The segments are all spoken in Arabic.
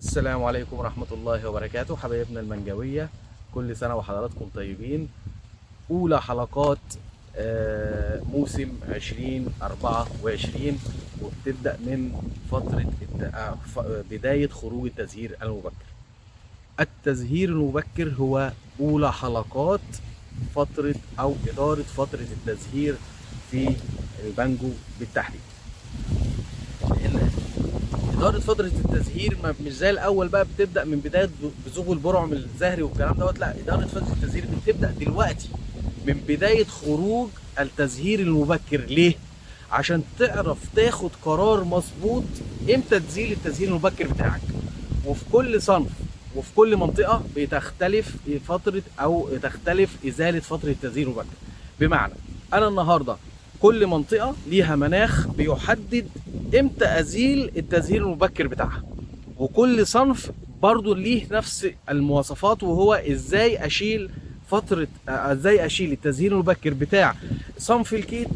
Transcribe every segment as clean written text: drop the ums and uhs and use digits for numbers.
السلام عليكم ورحمة الله وبركاته حبايبنا المنجوية. كل سنة وحضراتكم طيبين. أولى حلقات موسم 2024 وبتبدأ من فترة بداية خروج التزهير المبكر. التزهير المبكر هو أولى حلقات فترة أو إدارة فترة التزهير في البانجو بالتحديد. إدارة فترة التزهير مش زي الأول بقى بتبدأ من بداية بزوغ البرعم الزهري والكلام دوت، لا، إدارة فترة التزهير بتبدأ دلوقتي من بداية خروج التزهير المبكر. ليه؟ عشان تعرف تاخد قرار مظبوط امتى تزيل التزهير المبكر بتاعك. وفي كل صنف وفي كل منطقة بتختلف فترة أو تختلف إزالة فترة التزهير المبكر. بمعنى أنا النهاردة كل منطقة ليها مناخ بيحدد امتى ازيل التزهير المبكر بتاعها، وكل صنف برضو ليه نفس المواصفات، وهو ازاي اشيل التزهير المبكر بتاع صنف الكيت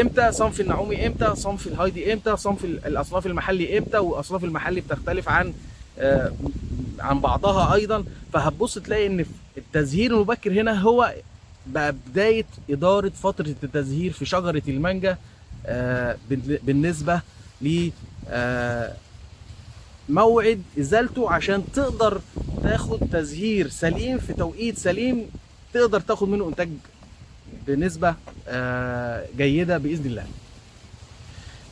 امتى، صنف النعومي امتى، صنف الهايدي امتى، صنف الاصناف المحلي امتى. واصناف المحلي بتختلف عن بعضها ايضا. فهتبص تلاقي ان التزهير المبكر هنا هو بقى بداية إدارة فترة التزهير في شجرة المانجا بالنسبة لموعد إزالته، عشان تقدر تاخد تزهير سليم في توقيت سليم، تقدر تاخد منه إنتاج بنسبة جيدة بإذن الله.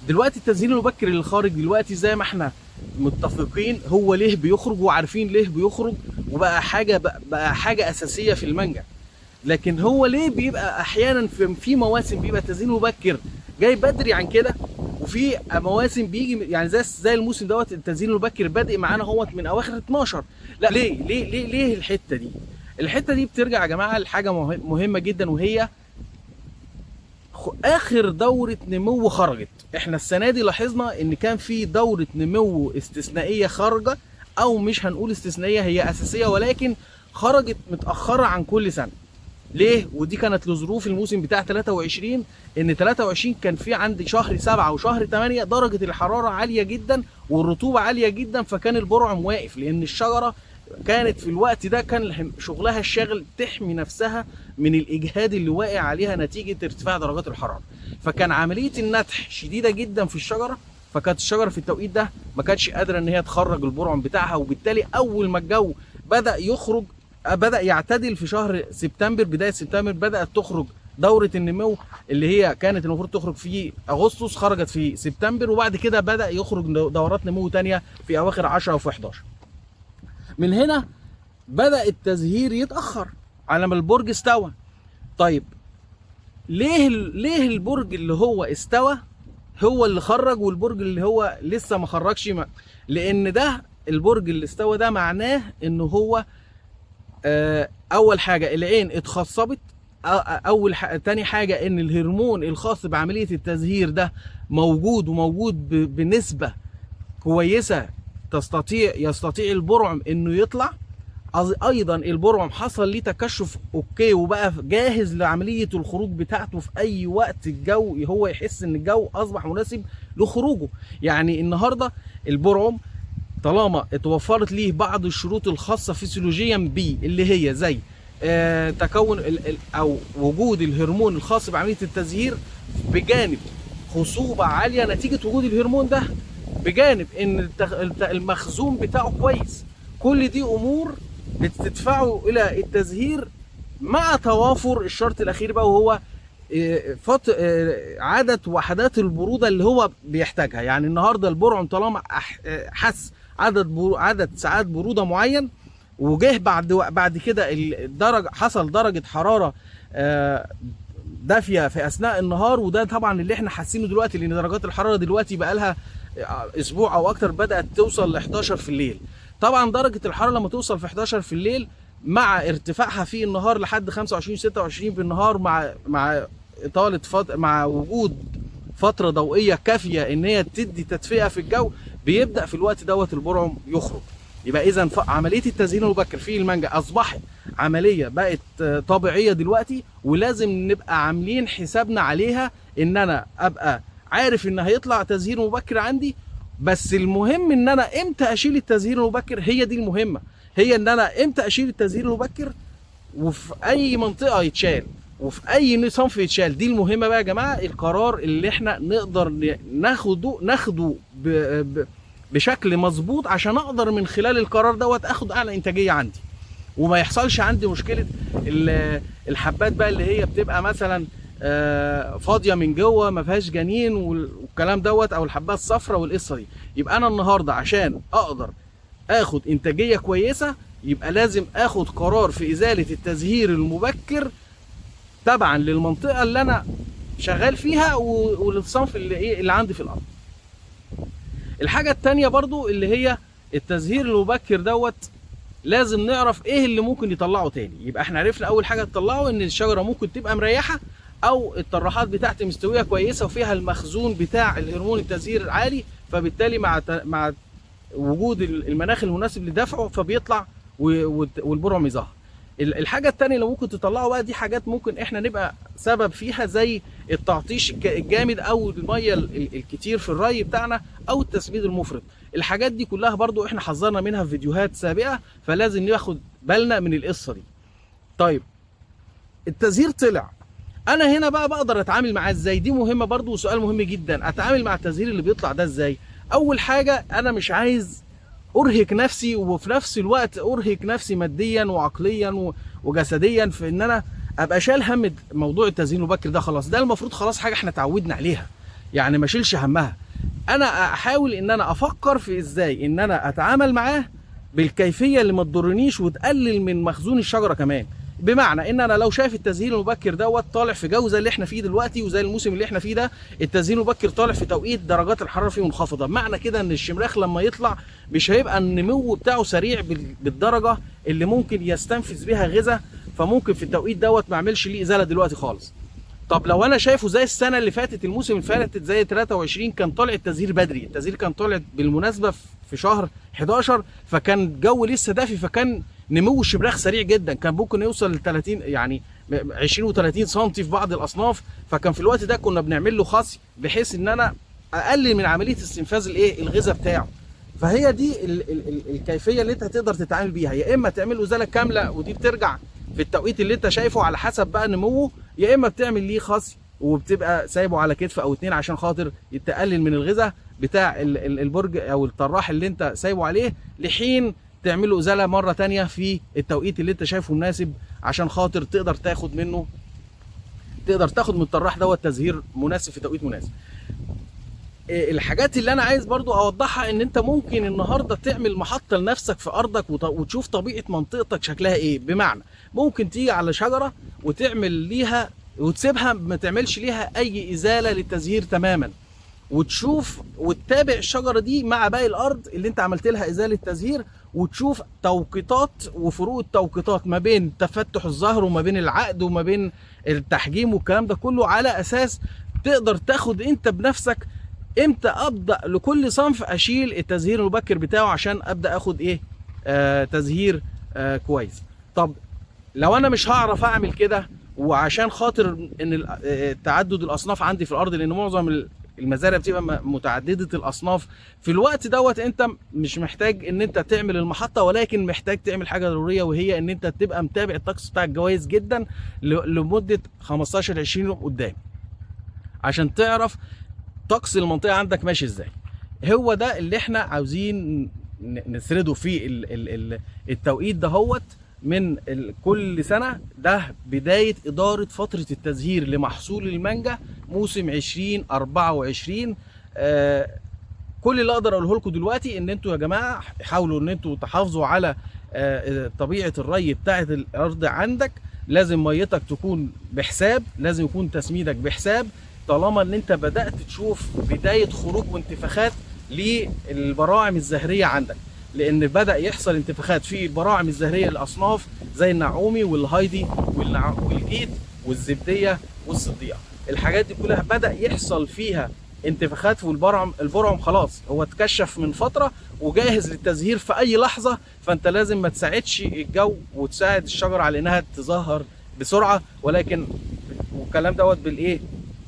دلوقتي التزهير المبكر اللي خارج دلوقتي زي ما احنا متفقين هو ليه بيخرج وعارفين ليه بيخرج، وبقى حاجة أساسية في المانجا. لكن هو ليه بيبقى احيانا في مواسم بيبقى تزيين مبكر جاي بدري عن كده، وفي مواسم بيجي يعني زي الموسم دوت التزيين المبكر بادئ معانا هوت من اواخر 12. لا، ليه الحته دي بترجع يا جماعه لحاجه مهمه جدا، وهي اخر دوره نمو خرجت. احنا السنه دي لاحظنا ان كان في دوره نمو استثنائيه خارجه، او مش هنقول استثنائيه، هي اساسيه، ولكن خرجت متاخره عن كل سنه. ليه؟ ودي كانت لظروف الموسم بتاع 23. ان 23 كان في عندي شهر 7 وشهر 8 درجة الحرارة عالية جدا والرطوبة عالية جدا، فكان البرعم واقف، لان الشجرة كانت في الوقت ده كان شغلها الشاغل تحمي نفسها من الاجهاد اللي واقع عليها نتيجة ارتفاع درجات الحرارة. فكان عملية النتح شديدة جدا في الشجرة، فكانت الشجرة في التوقيت ده ما كانتش قادرة ان هي تخرج البرعم بتاعها. وبالتالي اول ما الجو بدأ يعتدل في شهر سبتمبر، بداية سبتمبر بدأت تخرج دورة النمو اللي هي كانت المفروض تخرج في أغسطس، خرجت في سبتمبر. وبعد كده بدأ يخرج دورات نمو تانية في أواخر 10 وفي 11. من هنا بدأ التزهير يتأخر على ما البرج استوى. طيب ليه البرج اللي هو استوى هو اللي خرج والبرج اللي هو لسه ما خرجش؟ لأن ده البرج اللي استوى ده معناه إنه هو اول حاجه العين اتخصبت، تاني حاجه ان الهرمون الخاص بعمليه التزهير ده موجود بنسبه كويسه، يستطيع البرعم انه يطلع. ايضا البرعم حصل ليه تكشف اوكي وبقى جاهز لعمليه الخروج بتاعته في اي وقت الجو هو يحس ان الجو اصبح مناسب لخروجه. يعني النهارده البرعم طالما اتوفرت ليه بعض الشروط الخاصه فسيولوجيا بيه، اللي هي زي تكون او وجود الهرمون الخاص بعمليه التزهير، بجانب خصوبه عاليه نتيجه وجود الهرمون ده، بجانب ان المخزون بتاعه كويس، كل دي امور بتدفعه الى التزهير، مع توافر الشرط الاخير بقى، وهو عدد وحدات البروده اللي هو بيحتاجها. يعني النهارده البرعم طالما حس عدد ساعات بروده معين، وجه بعد كده حصل درجه حراره دافيه في اثناء النهار، وده طبعا اللي احنا حاسينه دلوقتي، لان درجات الحراره دلوقتي بقى لها اسبوع او اكتر بدات توصل ل 11 في الليل. طبعا درجه الحراره لما توصل في 11 في الليل مع ارتفاعها في النهار لحد 25 26 في النهار، مع اطاله مع وجود فتره ضوئيه كافيه ان هي تدي تدفئه في الجو، بيبدا في الوقت دوت البرعم يخرج. يبقى اذا عمليه التزيين المبكر في المانجا اصبحت عمليه بقت طبيعيه دلوقتي، ولازم نبقى عاملين حسابنا عليها، ان انا ابقى عارف ان هيطلع تزهير مبكر عندي، بس المهم ان انا امتى اشيل التزهير المبكر، هي دي المهمه، هي ان انا امتى اشيل التزهير المبكر وفي اي منطقه يتشال وفي اي صنف يتشال. دي المهمه بقى يا جماعه، القرار اللي احنا نقدر ناخده بشكل مظبوط عشان اقدر من خلال القرار دوت اخد اعلى انتاجيه عندي، وما يحصلش عندي مشكله الحبات بقى اللي هي بتبقى مثلا فاضيه من جوه ما فيهاش جنين والكلام دوت، او الحبات الصفراء والقصه دي. يبقى انا النهارده عشان اقدر اخد انتاجيه كويسه يبقى لازم اخد قرار في ازاله التزهير المبكر تبعا للمنطقه اللي انا شغال فيها وللصنف اللي عندي في الارض. الحاجه الثانيه برضو اللي هي التزهير المبكر دوت، لازم نعرف ايه اللي ممكن يطلعه تاني. يبقى احنا عرفنا اول حاجه تطلعه ان الشجره ممكن تبقى مريحه، او الطراحات بتاعتي مستويه كويسه وفيها المخزون بتاع الهرمون التزهير العالي، فبالتالي مع وجود المناخ المناسب لدفعه فبيطلع والبرعم يظهر. الحاجه الثانيه اللي ممكن تطلعه بقى، دي حاجات ممكن احنا نبقى سبب فيها، زي التعطيش الجامد او الميه الكتير في الري بتاعنا او التسميد المفرط. الحاجات دي كلها برضو احنا حذرنا منها في فيديوهات سابقه، فلازم ناخد بالنا من القصه دي. طيب التزهير طلع، انا هنا بقى بقدر اتعامل معاه ازاي؟ دي مهمه برضو وسؤال مهم جدا. اتعامل مع التزهير اللي بيطلع ده ازاي؟ اول حاجه انا مش عايز ارهق نفسي وفي نفس الوقت ارهق نفسي ماديا وعقليا وجسديا في ان انا ابقى شايل هم موضوع التزهير المبكر ده. خلاص ده المفروض خلاص حاجه احنا اتعودنا عليها، يعني ما اشيلش همها. انا احاول ان انا افكر في ازاي ان انا اتعامل معاه بالكيفيه اللي ما تضرنيش وتقلل من مخزون الشجره كمان. بمعنى ان انا لو شايف التزهير المبكر دوت طالع في جو زي اللي احنا فيه دلوقتي وزي الموسم اللي احنا فيه ده، التزهير المبكر طالع في توقيت درجات الحراره فيه منخفضه، معنى كده ان الشمراخ لما يطلع مش هيبقى النمو بتاعه سريع بالدرجه اللي ممكن يستنفذ بيها غذاء، فممكن في التوقيت دوت ما اعملش ليه ازاله دلوقتي خالص. طب لو انا شايفه زي السنه اللي فاتت، الموسم اللي فاتت زي 23 كان طالع التزهير بدري، التزهير كان طالع بالمناسبه في شهر 11، فكان الجو لسه دافي، فكان نمو الشبراخ سريع جدا، كان ممكن يوصل ل 30 يعني 20 و30 سم في بعض الاصناف. فكان في الوقت ده كنا بنعمل له خصي بحيث ان انا اقلل من عمليه استنفاذ الغذاء بتاعه. فهي دي الكيفيه اللي انت هتقدر تتعامل بيها، يا اما تعمل له ازاله كامله ودي بترجع في التوقيت اللي انت شايفه على حسب بقى نموه، يا اما بتعمل ليه خصي وبتبقى سايبه على كتف او اتنين عشان خاطر تقلل من الغذاء بتاع البرج او الطراح اللي انت سايبه عليه، لحين تعمل له ازاله مره ثانيه في التوقيت اللي انت شايفه مناسب عشان خاطر تقدر تاخد منه، تقدر تاخد من الطراح دوت تزهير مناسب في توقيت مناسب. الحاجات اللي انا عايز برضو اوضحها ان انت ممكن النهارده تعمل محطه لنفسك في ارضك وتشوف طبيعه منطقتك شكلها ايه. بمعنى ممكن تيجي على شجره وتعمل ليها وتسيبها ما تعملش ليها اي ازاله للتزهير تماما، وتشوف وتتابع الشجره دي مع باقي الارض اللي انت عملت لها ازاله تزهير، وتشوف توقيتات وفروق التوقيتات ما بين تفتح الزهر وما بين العقد وما بين التحجيم والكلام ده كله، على اساس تقدر تاخد انت بنفسك امتى ابدا لكل صنف اشيل التزهير المبكر بتاعه عشان ابدا اخد ايه تزهير كويس. طب لو انا مش هعرف اعمل كده، وعشان خاطر ان تعدد الاصناف عندي في الارض، لان معظم المزارع بتبقى متعدده الاصناف، في الوقت دوت انت مش محتاج ان انت تعمل المحطه، ولكن محتاج تعمل حاجه ضروريه، وهي ان انت تبقى متابع الطقس بتاعك كويس جدا لمده 15 20 يوم قدام عشان تعرف طقس المنطقه عندك ماشي ازاي. هو ده اللي احنا عاوزين نسرده في التوقيت دهوت من كل سنه. ده بدايه اداره فتره التزهير لمحصول المانجا موسم 2024. كل اللي اقدر اقوله لكم دلوقتي ان انتوا يا جماعه حاولوا ان انتوا تحافظوا على طبيعه الري بتاعه الارض عندك. لازم ميتك تكون بحساب، لازم يكون تسميدك بحساب، طالما ان انت بدات تشوف بدايه خروج وانتفاخات للبراعم الزهريه عندك، لان بدا يحصل انتفاخات في البراعم الزهريه الاصناف زي النعومي والهايدي والجيت والزبديه والصديقه. الحاجات دي كلها بدا يحصل فيها انتفاخات، والبرعم خلاص هو اتكشف من فتره وجاهز للتزهير في اي لحظه، فانت لازم ما تساعدش الجو وتساعد الشجره على انها تزهر بسرعه، ولكن والكلام دوت بالايه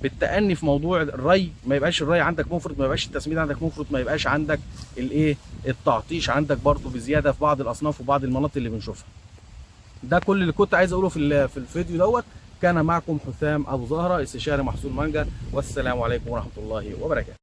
بالتأني في موضوع الري، ما يبقاش الري عندك مفرط، ما يبقاش التسميد عندك مفرط، ما يبقاش عندك الايه التعطيش عندك برضو بزياده في بعض الاصناف وبعض المناطق اللي بنشوفها. ده كل اللي كنت عايز اقوله في الفيديو دوت. كان معكم حسام ابو زهره، استشاري محصول مانجا، والسلام عليكم ورحمه الله وبركاته.